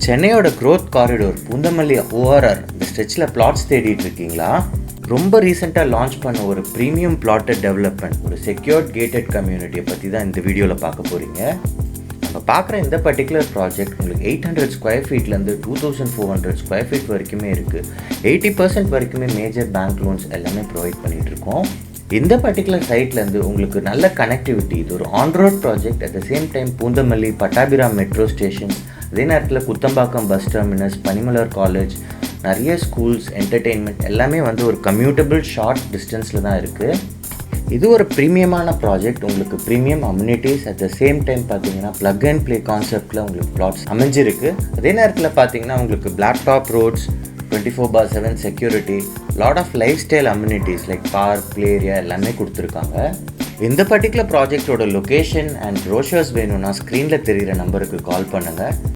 சென்னையோட growth corridor Poonamallee ORR இந்த ஸ்ட்ரெச்சில் plots தேடிட்டு இருக்கீங்களா? ரொம்ப ரீசெண்டாக லான்ச் பண்ண ஒரு ப்ரீமியம் பிளாட்டட் டெவலப்மெண்ட், ஒரு செக்யூர்ட் கேட்டட் கம்யூனிட்டியை பற்றி தான் இந்த வீடியோவில் பார்க்க போகிறீங்க. நம்ம பார்க்குற இந்த பர்டிகுலர் ப்ராஜெக்ட் உங்களுக்கு 800 ஸ்கொயர் ஃபீட்லேருந்து 2400 ஸ்கொயர் ஃபீட் வரைக்குமே இருக்குது. 80% வரைக்குமே மேஜர் பேங்க் லோன்ஸ் எல்லாமே ப்ரொவைட் பண்ணிகிட்ருக்கோம். இந்த பர்டிகுலர் சைட்லேருந்து உங்களுக்கு நல்ல கனெக்டிவிட்டி, இது ஒரு on-road project. At the same time Poonamallee Pattabiram metro station, அதே நேரத்தில் குத்தம்பாக்கம் பஸ் டெர்மினஸ், பனிமலர் காலேஜ், நிறைய ஸ்கூல்ஸ், என்டர்டெயின்மெண்ட் எல்லாமே ஒரு கம்யூட்டபிள் ஷார்ட் டிஸ்டன்ஸில் தான் இருக்குது. இது ஒரு ப்ரீமியமான ப்ராஜெக்ட். உங்களுக்கு premium amenities, at the same time பார்த்தீங்கன்னா ப்ளக் அண்ட் ப்ளே கான்செப்டில் உங்களுக்கு பிளாட்ஸ் அமைஞ்சிருக்கு. அதே நேரத்தில் பார்த்தீங்கன்னா உங்களுக்கு black top roads, 24/7 security, lot of lifestyle amenities like park, play area எல்லாமே கொடுத்துருக்காங்க. இந்த பர்டிகுலர் ப்ராஜெக்டோட லொக்கேஷன் அண்ட் ப்ரோஷர்ஸ் வேணும்னா ஸ்க்ரீனில் தெரிகிற நம்பருக்கு கால் பண்ணுங்கள்.